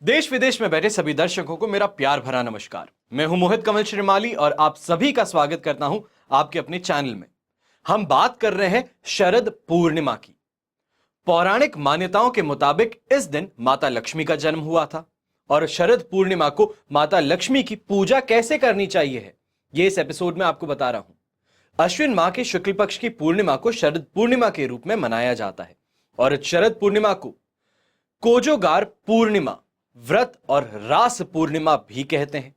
देश विदेश में बैठे सभी दर्शकों को मेरा प्यार भरा नमस्कार। मैं हूं मोहित कमल श्रीमाली और आप सभी का स्वागत करता हूं आपके अपने चैनल में। हम बात कर रहे हैं शरद पूर्णिमा की। पौराणिक मान्यताओं के मुताबिक इस दिन माता लक्ष्मी का जन्म हुआ था और शरद पूर्णिमा को माता लक्ष्मी की पूजा कैसे करनी चाहिए है ये इस एपिसोड में आपको बता रहा हूं। अश्विन माह के शुक्ल पक्ष की पूर्णिमा को शरद पूर्णिमा के रूप में मनाया जाता है और शरद पूर्णिमा को कोजोगार पूर्णिमा, व्रत और रास पूर्णिमा भी कहते हैं।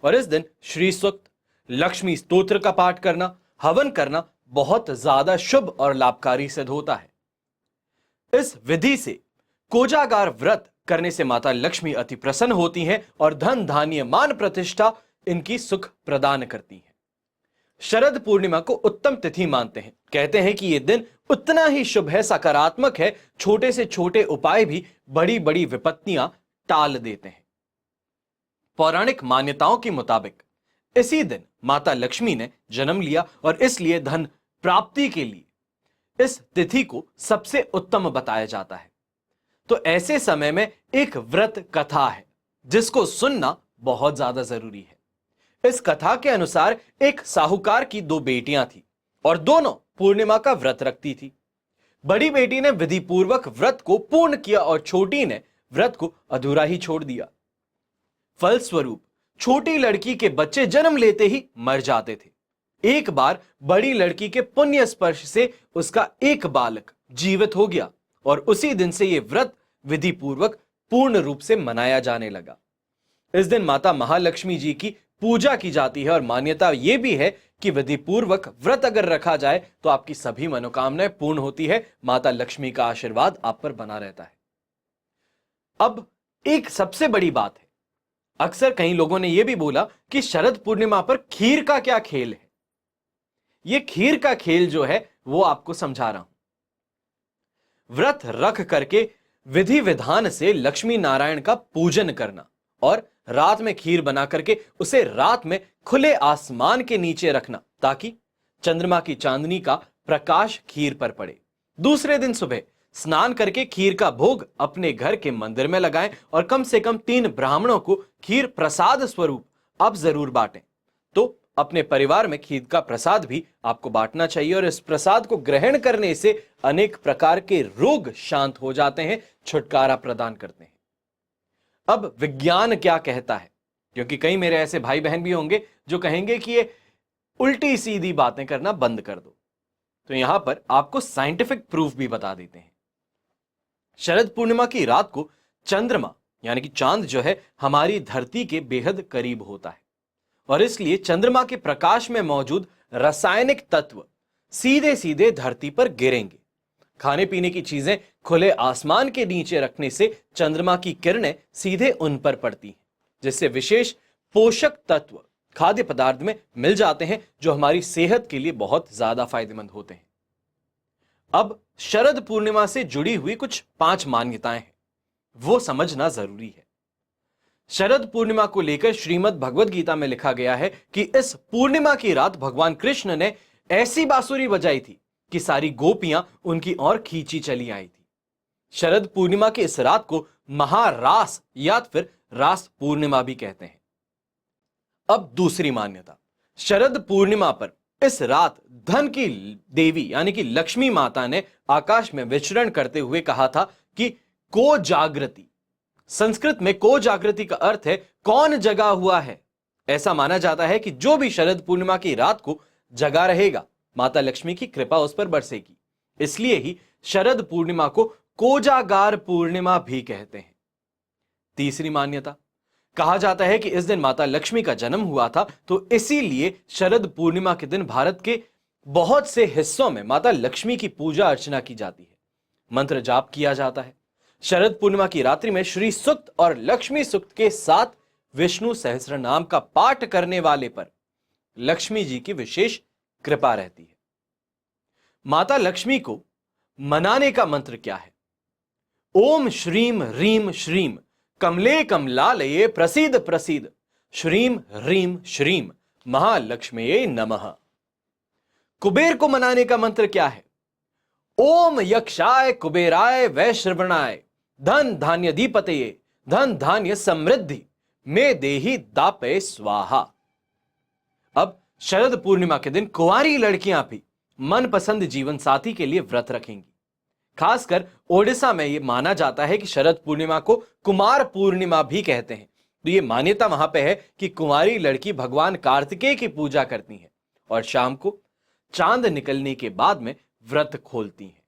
और इस दिन श्री सूक्त, लक्ष्मी स्तोत्र का पाठ करना, हवन करना बहुत ज्यादा शुभ और लाभकारी सिद्ध होता है। इस विधि से कोजागार व्रत करने से माता लक्ष्मी अति प्रसन्न होती हैं और धन धान्य मान प्रतिष्ठा इनकी सुख प्रदान करती हैं। शरद पूर्णिमा को उत्तम तिथि मानते हैं। कहते हैं कि यह दिन उतना ही शुभ है, सकारात्मक है, छोटे से छोटे उपाय भी बड़ी बड़ी विपत्तियां टाल देते हैं। पौराणिक मान्यताओं के मुताबिक इसी दिन माता लक्ष्मी ने जन्म लिया और इसलिए धन प्राप्ति के लिए इस तिथि को सबसे उत्तम बताया जाता है। तो ऐसे समय में एक व्रत कथा है जिसको सुनना बहुत ज्यादा जरूरी है। इस कथा के अनुसार एक साहूकार की दो बेटियां थी और दोनों पूर्णिमा का व्रत रखती थी। बड़ी बेटी ने विधि पूर्वक व्रत को पूर्ण किया और छोटी ने व्रत को अधूरा ही छोड़ दिया। फलस्वरूप छोटी लड़की के बच्चे जन्म लेते ही मर जाते थे। एक बार बड़ी लड़की के पुण्य स्पर्श से उसका एक बालक जीवित हो गया और उसी दिन से यह व्रत विधि पूर्वक पूर्ण रूप से मनाया जाने लगा। इस दिन माता महालक्ष्मी जी की पूजा की जाती है और मान्यता यह भी है कि विधि पूर्वक व्रत अगर रखा जाए तो आपकी सभी मनोकामनाएं पूर्ण होती है। माता लक्ष्मी का आशीर्वाद आप पर बना रहता है। अब एक सबसे बड़ी बात है, अक्सर कई लोगों ने यह भी बोला कि शरद पूर्णिमा पर खीर का क्या खेल है। यह खीर का खेल जो है वो आपको समझा रहा हूं। व्रत रख करके विधि विधान से लक्ष्मी नारायण का पूजन करना और रात में खीर बना करके उसे रात में खुले आसमान के नीचे रखना ताकि चंद्रमा की चांदनी का प्रकाश खीर पर पड़े। दूसरे दिन सुबह स्नान करके खीर का भोग अपने घर के मंदिर में लगाएं और कम से कम 3 ब्राह्मणों को खीर प्रसाद स्वरूप आप जरूर बांटें। तो अपने परिवार में खीर का प्रसाद भी आपको बांटना चाहिए और इस प्रसाद को ग्रहण करने से अनेक प्रकार के रोग शांत हो जाते हैं, छुटकारा प्रदान करते हैं। अब विज्ञान क्या कहता है, क्योंकि कई मेरे ऐसे भाई बहन भी होंगे जो कहेंगे कि ये उल्टी सीधी बातें करना बंद कर दो। तो यहां पर आपको साइंटिफिक प्रूफ भी बता देते हैं। शरद पूर्णिमा की रात को चंद्रमा यानी कि चांद जो है हमारी धरती के बेहद करीब होता है और इसलिए चंद्रमा के प्रकाश में मौजूद रासायनिक तत्व सीधे सीधे धरती पर गिरेंगे। खाने पीने की चीजें खुले आसमान के नीचे रखने से चंद्रमा की किरणें सीधे उन पर पड़ती हैं, जिससे विशेष पोषक तत्व खाद्य पदार्थ में मिल जाते हैं जो हमारी सेहत के लिए बहुत ज्यादा फायदेमंद होते हैं। अब शरद पूर्णिमा से जुड़ी हुई कुछ 5 मान्यताएं हैं, वो समझना जरूरी है। शरद पूर्णिमा को लेकर श्रीमद् भगवद गीता में लिखा गया है कि इस पूर्णिमा की रात भगवान कृष्ण ने ऐसी बांसुरी बजाई थी कि सारी गोपियां उनकी ओर खींची चली आई थी। शरद पूर्णिमा की इस रात को महारास या फिर रास पूर्णिमा भी कहते हैं। अब दूसरी मान्यता, शरद पूर्णिमा पर इस रात धन की देवी यानी कि लक्ष्मी माता ने आकाश में विचरण करते हुए कहा था कि को जागृति। संस्कृत में को जागृति का अर्थ है कौन जगा हुआ है। ऐसा माना जाता है कि जो भी शरद पूर्णिमा की रात को जगा रहेगा माता लक्ष्मी की कृपा उस पर बरसेगी। इसलिए ही शरद पूर्णिमा को कोजागार पूर्णिमा भी कहते हैं। तीसरी मान्यता, कहा जाता है कि इस दिन माता लक्ष्मी का जन्म हुआ था, तो इसीलिए शरद पूर्णिमा के दिन भारत के बहुत से हिस्सों में माता लक्ष्मी की पूजा अर्चना की जाती है, मंत्र जाप किया जाता है। शरद पूर्णिमा की रात्रि में श्री सूक्त और लक्ष्मी सूक्त के साथ विष्णु सहस्त्र नाम का पाठ करने वाले पर लक्ष्मी जी की विशेष कृपा रहती है। माता लक्ष्मी को मनाने का मंत्र क्या है? ओम श्रीम ह्रीम श्रीम कमले कमलालये प्रसीद प्रसीद श्रीम ह्रीम श्रीम महालक्ष्मीये नमः। कुबेर को मनाने का मंत्र क्या है? ओम यक्षाय कुबेराय वैश्रवणाय धन धान्यधिपतये धन धान्य समृद्धि में देही दापे स्वाहा। अब शरद पूर्णिमा के दिन कुंवारी लड़कियां भी मनपसंद जीवन साथी के लिए व्रत रखेंगी। खासकर ओडिशा में यह माना जाता है कि शरद पूर्णिमा को कुमार पूर्णिमा भी कहते हैं। तो ये मान्यता वहां पे है कि कुंवारी लड़की भगवान कार्तिकेय की पूजा करती है और शाम को चांद निकलने के बाद में व्रत खोलती है।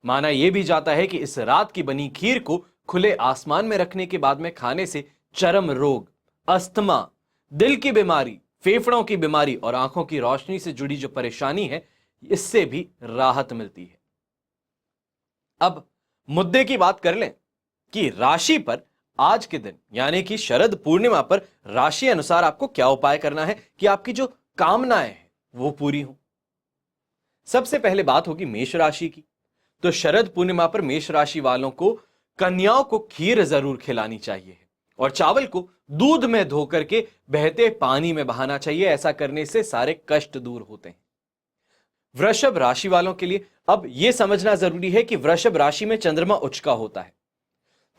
माना यह भी जाता है कि इस रात की बनी खीर को खुले आसमान में रखने के बाद में खाने से चर्म रोग, अस्थमा, दिल की बीमारी, फेफड़ों की बीमारी और आंखों की रोशनी से जुड़ी जो परेशानी है, इससे भी राहत मिलती है। अब मुद्दे की बात कर लें कि राशि पर आज के दिन यानी कि शरद पूर्णिमा पर राशि अनुसार आपको क्या उपाय करना है कि आपकी जो कामनाएं हैं वो पूरी हो। सबसे पहले बात होगी मेष राशि की। तो शरद पूर्णिमा पर मेष राशि वालों को कन्याओं को खीर जरूर खिलानी चाहिए और चावल को दूध में धो करके बहते पानी में बहाना चाहिए। ऐसा करने से सारे कष्ट दूर होते हैं। वृषभ राशि वालों के लिए अब यह समझना जरूरी है कि वृषभ राशि में चंद्रमा उच्च का होता है।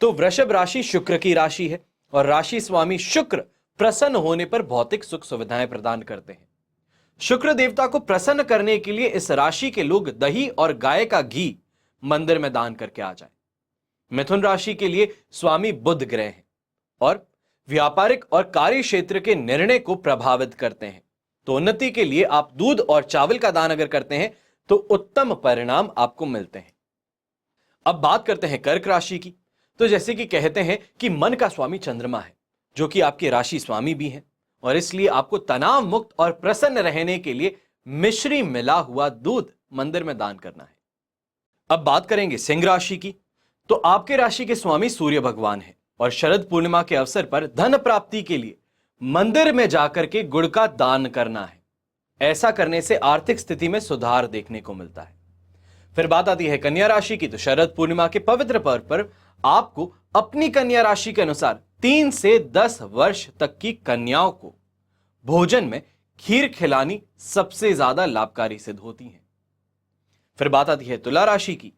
तो वृषभ राशि शुक्र की राशि है और राशि स्वामी शुक्र प्रसन्न होने पर भौतिक सुख सुविधाएं प्रदान करते हैं। शुक्र देवता को प्रसन्न करने के लिए इस राशि के लोग दही और गाय का घी मंदिर में दान करके आ जाए। मिथुन राशि के लिए स्वामी बुध ग्रह हैं और व्यापारिक और कार्य क्षेत्र के निर्णय को प्रभावित करते हैं। तो उन्नति के लिए आप दूध और चावल का दान अगर करते हैं तो उत्तम परिणाम आपको मिलते हैं। अब बात करते हैं कर्क राशि की। तो जैसे कि कहते हैं कि मन का स्वामी चंद्रमा है जो कि आपकी राशि स्वामी भी है और इसलिए आपको तनाव मुक्त और प्रसन्न रहने के लिए मिश्री मिला हुआ दूध मंदिर में दान करना है। अब बात करेंगे सिंह राशि की। तो आपके राशि के स्वामी सूर्य भगवान है और शरद पूर्णिमा के अवसर पर धन प्राप्ति के लिए मंदिर में जाकर के गुड़ का दान करना है। ऐसा करने से आर्थिक स्थिति में सुधार देखने को मिलता है। फिर बात आती है कन्या राशि की। तो शरद पूर्णिमा के पवित्र पर्व पर आपको अपनी कन्या राशि के अनुसार 3 से 10 वर्ष तक की कन्याओं को भोजन में खीर खिलानी सबसे ज्यादा लाभकारी सिद्ध होती है। फिर बात आती है तुला राशि की।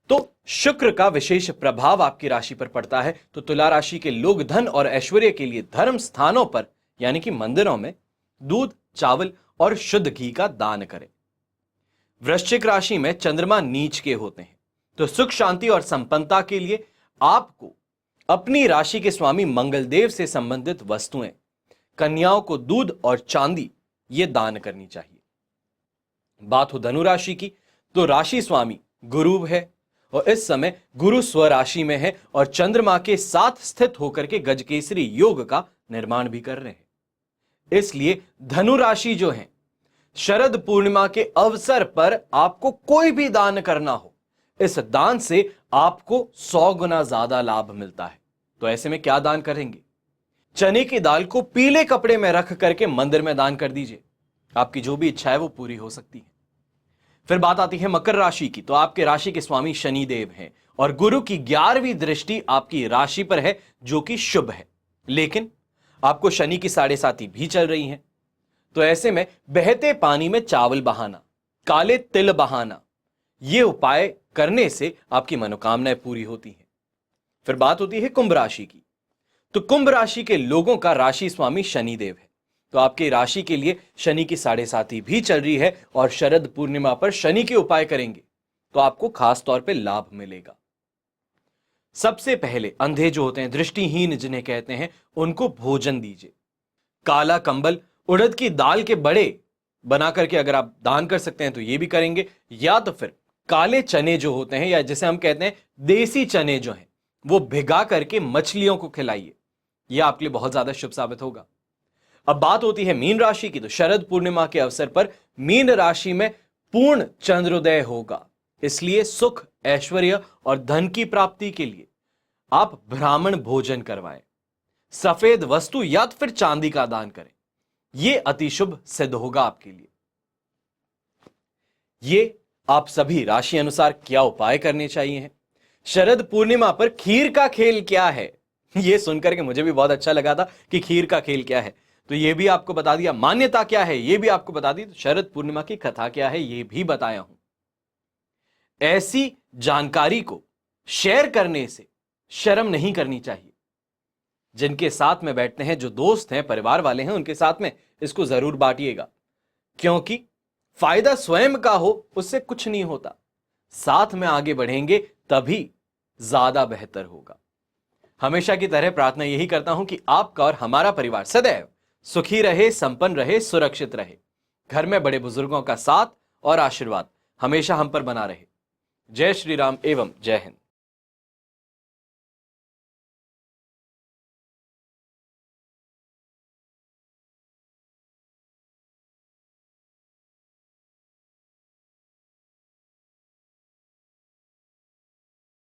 तो शुक्र का विशेष प्रभाव आपकी राशि पर पड़ता है। तो तुला राशि के लोग धन और ऐश्वर्य के लिए धर्म स्थानों पर यानी कि मंदिरों में दूध, चावल और शुद्ध घी का दान करें। वृश्चिक राशि में चंद्रमा नीच के होते हैं। तो सुख शांति और संपन्नता के लिए आपको अपनी राशि के स्वामी मंगलदेव से संबंधित वस्तुएं, कन्याओं को दूध और चांदी ये दान करनी चाहिए। बात हो धनु राशि की। तो राशि स्वामी गुरु है और इस समय गुरु स्वराशि में है और चंद्रमा के साथ स्थित होकर के गजकेसरी योग का निर्माण भी कर रहे हैं। इसलिए धनु राशि जो है, शरद पूर्णिमा के अवसर पर आपको कोई भी दान करना हो, इस दान से आपको 100 गुना ज्यादा लाभ मिलता है। तो ऐसे में क्या दान करेंगे? चने की दाल को पीले कपड़े में रख करके मंदिर में दान कर दीजिए। आपकी जो भी इच्छा है वो पूरी हो सकती है। फिर बात आती है मकर राशि की। तो आपके राशि के स्वामी शनि देव हैं और गुरु की 11वीं दृष्टि आपकी राशि पर है जो कि शुभ है। लेकिन आपको शनि की 7.5 भी चल रही हैं। तो ऐसे में बहते पानी में चावल बहाना, काले तिल बहाना, ये उपाय करने से आपकी मनोकामनाएं पूरी होती हैं। फिर बात होती है कुंभ राशि की। तो कुंभ राशि के लोगों का राशि स्वामी शनि देव है। तो आपकी राशि के लिए शनि की 7.5 भी चल रही है और शरद पूर्णिमा पर शनि के उपाय करेंगे तो आपको खास तौर पे लाभ मिलेगा। सबसे पहले अंधे जो होते हैं, दृष्टिहीन जिन्हें कहते हैं, उनको भोजन दीजिए। काला कंबल, उड़द की दाल के बड़े बना करके अगर आप दान कर सकते हैं तो ये भी करेंगे, या तो फिर काले चने जो होते हैं या जिसे हम कहते हैं देसी चने जो हैं, वो भिगा करके मछलियों को खिलाइए। यह आपके लिए बहुत ज्यादा शुभ साबित होगा। अब बात होती है मीन राशि की। तो शरद पूर्णिमा के अवसर पर मीन राशि में पूर्ण चंद्रोदय होगा, इसलिए सुख, ऐश्वर्य और धन की प्राप्ति के लिए आप ब्राह्मण भोजन करवाएं, सफेद वस्तु या तो फिर चांदी का दान करें। यह अति शुभ सिद्ध होगा आपके लिए। ये आप सभी राशि अनुसार क्या उपाय करने चाहिए। शरद पूर्णिमा पर खीर का खेल क्या है, यह सुनकर के मुझे भी बहुत अच्छा लगा था कि खीर का खेल क्या है। तो यह भी आपको बता दिया। मान्यता क्या है यह भी आपको बता दी। तो शरद पूर्णिमा की कथा क्या है यह भी बताया हूं। ऐसी जानकारी को शेयर करने से शर्म नहीं करनी चाहिए। जिनके साथ में बैठते हैं, जो दोस्त हैं, परिवार वाले हैं, उनके साथ में इसको जरूर बांटिएगा, क्योंकि फायदा स्वयं का हो उससे कुछ नहीं होता। साथ में आगे बढ़ेंगे तभी ज्यादा बेहतर होगा। हमेशा की तरह प्रार्थना यही करता हूं कि आपका और हमारा परिवार सदैव सुखी रहे, संपन्न रहे, सुरक्षित रहे। घर में बड़े बुजुर्गों का साथ और आशीर्वाद हमेशा हम पर बना रहे। जय श्री राम एवं जय हिंद।